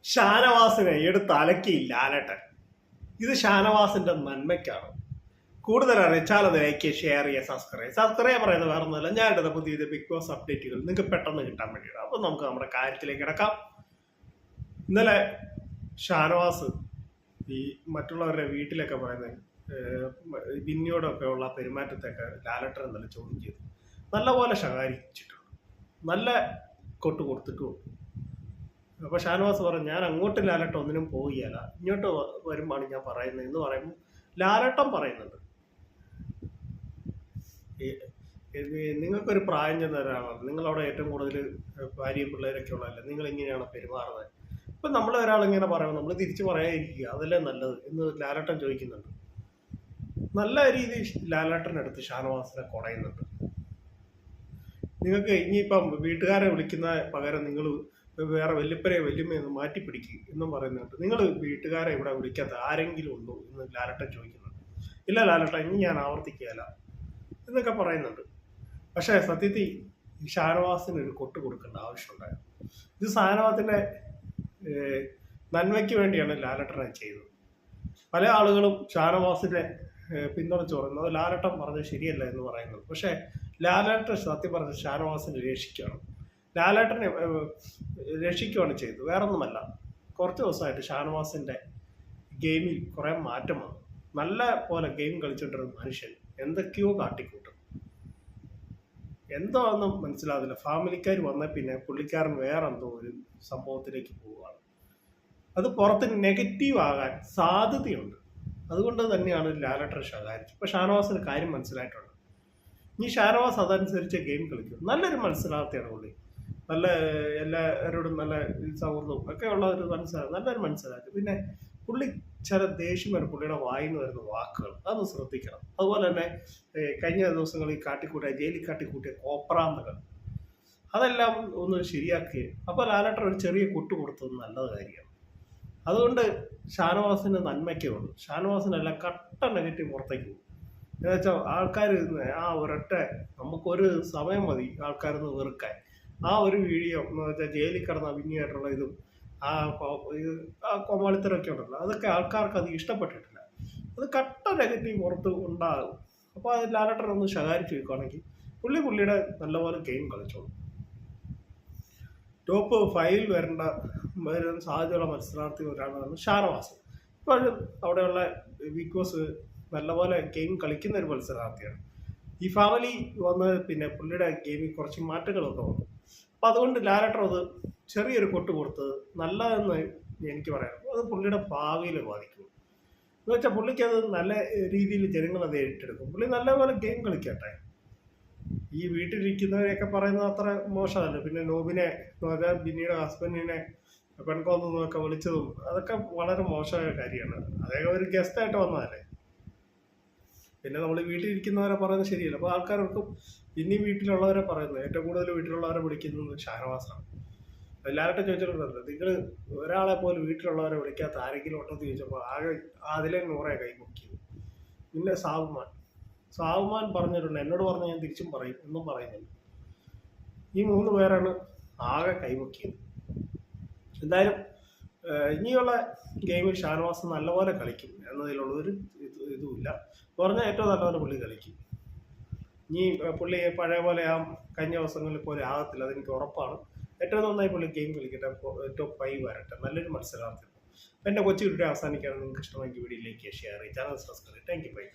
ഷാനവാസിനെ എടുത്ത് അലക്കി ലാലേട്ടൻ. ഇത് ഷാനവാസിന്റെ നന്മയ്ക്കാണ്. കൂടുതൽ അറിയിച്ചാൽ അത് ലൈക്ക്, ഷെയർ ചെയ്യുക, സബ്സ്ക്രൈബ് പറയുന്നത് വേറെ ഒന്നുമല്ല. ഞാൻ എടുത്ത പുതിയ ബിഗ് ബോസ് അപ്ഡേറ്റുകൾ നിങ്ങൾക്ക് പെട്ടെന്ന് കിട്ടാൻ വേണ്ടിയിട്ട്. അപ്പോൾ നമുക്ക് നമ്മുടെ കാര്യത്തിലേക്ക് കിടക്കാം. ഇന്നലെ ഷാനവാസ് ഈ മറ്റുള്ളവരുടെ വീട്ടിലൊക്കെ പറയുന്നത് ബിന്നിയോടൊക്കെ ഉള്ള പെരുമാറ്റത്തൊക്കെ ലാലേട്ടൻ ഇന്നലെ ചോദ്യം ചെയ്തു. നല്ലപോലെ ശകാരിച്ചിട്ടുണ്ട്, നല്ല കൊട്ട് കൊടുത്തിട്ടുമുണ്ട്. അപ്പോൾ ഷാനവാസ് പറഞ്ഞു, ഞാൻ അങ്ങോട്ട് ലാലേട്ടൻ ഒന്നിനും പോവുകയല്ല, ഇങ്ങോട്ട് വരുമ്പോഴാണ് ഞാൻ പറയുന്നത് എന്ന് പറയുമ്പോൾ ലാലേട്ടൻ പറയുന്നുണ്ട്, നിങ്ങൾക്കൊരു പ്രായം ചെന്ന ഒരാളാണ്, നിങ്ങളവിടെ ഏറ്റവും കൂടുതൽ ഭാര്യയും പിള്ളേരൊക്കെ ഉള്ളതല്ലേ, നിങ്ങൾ ഇങ്ങനെയാണ് പെരുമാറുന്നത്. ഇപ്പം നമ്മൾ ഒരാളിങ്ങനെ പറയുമ്പോൾ നമ്മൾ തിരിച്ച് പറയാതിരിക്കുക, അതല്ലേ നല്ലത് എന്ന് ലാലേട്ടൻ ചോദിക്കുന്നുണ്ട്. നല്ല രീതിയിൽ ലാലേട്ടനടുത്ത് ഷാനവാസിനെ കുറയുന്നുണ്ട്. നിങ്ങൾക്ക് ഇനിയിപ്പം വീട്ടുകാരെ വിളിക്കുന്ന പകരം നിങ്ങൾ വേറെ വല്യപ്പനെ വല്യമ്മയൊന്ന് മാറ്റിപ്പിടിക്കുക എന്നും പറയുന്നുണ്ട്. നിങ്ങൾ വീട്ടുകാരെ ഇവിടെ വിളിക്കാത്ത ആരെങ്കിലും ഉണ്ടോ എന്ന് ലാലേട്ടൻ ചോദിക്കുന്നുണ്ട്. ഇല്ല ലാലേട്ടൻ, ഇനി ഞാൻ ആവർത്തിക്കുകയല്ല എന്നൊക്കെ പറയുന്നുണ്ട്. പക്ഷേ സത്യത്തിൽ ഷാനവാസിന് ഒരു കൊട്ട് കൊടുക്കേണ്ട ആവശ്യമുണ്ടായിരുന്നു. ഇത് ഷാനവാസിൻ്റെ നന്മയ്ക്ക് വേണ്ടിയാണ് ലാലേട്ടനെ ചെയ്തത്. പല ആളുകളും ഷാനവാസിനെ പിന്തുണച്ച് പറയുന്നത് ലാലേട്ടൻ പറഞ്ഞത് ശരിയല്ല എന്ന് പറയുന്നത്. പക്ഷേ ലാലേട്ടൻ സത്യം പറഞ്ഞ് ഷാനവാസിനെ രക്ഷിക്കുകയാണ്, ലാലേട്ടനെ രക്ഷിക്കുകയാണ് ചെയ്തത്, വേറൊന്നുമല്ല. കുറച്ച് ദിവസമായിട്ട് ഷാനവാസിൻ്റെ ഗെയിമിൽ കുറേ മാറ്റം വന്നു. നല്ല പോലെ ഗെയിം കളിച്ചിട്ടൊരു മനുഷ്യൻ എന്തൊക്കെയോ കാട്ടിക്കൂട്ടും, എന്തോ ഒന്നും മനസ്സിലാവില്ല. ഫാമിലിക്കാർ വന്ന പിന്നെ പുള്ളിക്കാരൻ വേറെ എന്തോ ഒരു സംഭവത്തിലേക്ക് പോവുകയാണ്. അത് പുറത്ത് നെഗറ്റീവ് ആകാൻ സാധ്യതയുണ്ട്. അതുകൊണ്ട് തന്നെയാണ് ലാലേട്ടൻ ശകാരിച്ചത്. ഇപ്പോൾ ഷാനവാസിന് കാര്യം മനസ്സിലായിട്ടുണ്ട്. ഇനി ഷാനവാസ് അതനുസരിച്ച് ഗെയിം കളിക്കും. നല്ലൊരു മത്സരാർത്ഥിയാണ് പുള്ളി, നല്ല എല്ലാവരോടും നല്ല സൗഹൃദവും ഒക്കെ ഉള്ള ഒരു നല്ലൊരു മനസ്സിലാക്കി. പിന്നെ പുള്ളി ചില ദേഷ്യം വരും, പുള്ളിയുടെ വായിന്ന് വരുന്ന വാക്കുകൾ അതൊന്ന് ശ്രദ്ധിക്കണം. അതുപോലെ തന്നെ കഴിഞ്ഞ ദിവസങ്ങളിൽ ജയിലിൽ കാട്ടിക്കൂട്ടിയ കോപ്രാന്തകൾ അതെല്ലാം ഒന്ന് ശരിയാക്കി. അപ്പോൾ ലാലേട്ടൻ ഒരു ചെറിയ കൊട്ട് കൊടുത്തത് നല്ലത് കാര്യമാണ്. അതുകൊണ്ട് ഷാനവാസിന് നന്മയ്ക്കേ ഉള്ളൂ. ഷാനവാസിനെല്ലാം കട്ട നെഗറ്റീവ് പുറത്തേക്ക് പോകും. എന്ന് വെച്ചാൽ ആൾക്കാർ ആ ഒരൊറ്റ നമുക്കൊരു സമയം മതി ആൾക്കാരൊന്ന് വെറുക്കാൻ. ആ ഒരു വീഡിയോ എന്ന് വെച്ചാൽ ജയിലിൽ കിടന്ന അഭിനയായിട്ടുള്ള ഇതും ആ കോമാളിത്തരമൊക്കെ ഉണ്ടല്ലോ, അതൊക്കെ ആൾക്കാർക്ക് അത് ഇഷ്ടപ്പെട്ടിട്ടില്ല. അത് കട്ട നെഗറ്റീവ് പുറത്ത് ഉണ്ടാകും. അപ്പോൾ അത് ലാലേട്ടൻ ഒന്ന് ശകാരിച്ച് വെക്കുകയാണെങ്കിൽ പുള്ളിയുടെ നല്ലപോലെ ഗെയിം കളിച്ചോളൂ. ടോപ്പ് 5 വരുന്ന സാധ്യതയുള്ള മത്സരാർത്ഥി ഒരാളാണ് ഷാനവാസ്. ഇപ്പോഴും അവിടെയുള്ള ബിഗ് ബോസ് നല്ലപോലെ ഗെയിം കളിക്കുന്ന ഒരു മത്സരാർത്ഥിയാണ്. ഈ ഫാമിലി വന്ന് പിന്നെ പുള്ളിയുടെ ഗെയിമിൽ കുറച്ച് മാറ്റങ്ങളൊക്കെ വന്നു. അപ്പം അതുകൊണ്ട് ലാലേട്ടൻ അത് ചെറിയൊരു കൊട്ട് കൊടുത്തത് നല്ലതെന്ന് എനിക്ക് പറയാം. അത് പുള്ളിയുടെ ഭാവിയിൽ ബാധിക്കും. എന്ന് വെച്ചാൽ പുള്ളിക്ക് അത് നല്ല രീതിയിൽ ജനങ്ങൾ അത് ഏറ്റെടുക്കും. പുള്ളി നല്ലപോലെ ഗെയിം കളിക്കട്ടെ. ഈ വീട്ടിലിരിക്കുന്നവരെയൊക്കെ പറയുന്നത് അത്ര മോശമല്ല. പിന്നെ നോബിനെ ബിന്നിയുടെ ഹസ്ബൻഡിനെ പെൺകോന്നൊക്കെ വിളിച്ചതും അതൊക്കെ വളരെ മോശമായ കാര്യമാണ്. അദ്ദേഹം ഒരു ഗസ്റ്റായിട്ട് വന്നതല്ലേ. പിന്നെ നമ്മൾ വീട്ടിലിരിക്കുന്നവരെ പറയുന്നത് ശരിയല്ല. അപ്പോൾ ആൾക്കാർക്കും പിന്നെ വീട്ടിലുള്ളവരെ പറയുന്നത് ഏറ്റവും കൂടുതൽ വീട്ടിലുള്ളവരെ വിളിക്കുന്നത് ഷാനവാസാണ്. എല്ലാവരുടെ ചോദിച്ചിട്ടുണ്ടല്ലോ, നിങ്ങൾ ഒരാളെ പോലും വീട്ടിലുള്ളവരെ വിളിക്കാത്ത ആരെങ്കിലും ഉണ്ടെന്ന് ചോദിച്ചപ്പോൾ ആകെ അതിലെ നൂറെ കൈമുക്കിയത്. പിന്നെ സാവുമാൻ പറഞ്ഞിട്ടുണ്ട്, എന്നോട് പറഞ്ഞ് ഞാൻ തിരിച്ചും പറയും എന്നും പറയുന്നുണ്ട്. ഈ 3 പേരാണ് ആകെ കൈമുക്കിയത്. എന്തായാലും ഇനിയുള്ള ഗെയിമിൽ ഷാനവാസ് നല്ലപോലെ കളിക്കും എന്നതിലുള്ളൊരു ഇതുമില്ല. പറഞ്ഞാൽ ഏറ്റവും നല്ലപോലെ പുള്ളി കളിക്കും. ഇനി പുള്ളി പഴയ പോലെ കഴിഞ്ഞ ദിവസങ്ങളിൽ പോലെ ആകത്തില്ല, അതെനിക്ക് ഉറപ്പാണ്. ഏറ്റവും നന്നായി പുള്ളി ഗെയിം കളിക്കട്ടെ, ടോപ്പ് 5 വരട്ടെ, നല്ലൊരു മത്സരാർത്ഥി. എൻ്റെ കൊച്ചു വീഡിയോ അവസാനിക്കാണ്. നിങ്ങൾക്ക് ഇഷ്ടമെങ്കിൽ വീഡിയോയിലേക്ക് ഷെയർ ചെയ്യും, channel subscribe. Thank you, by.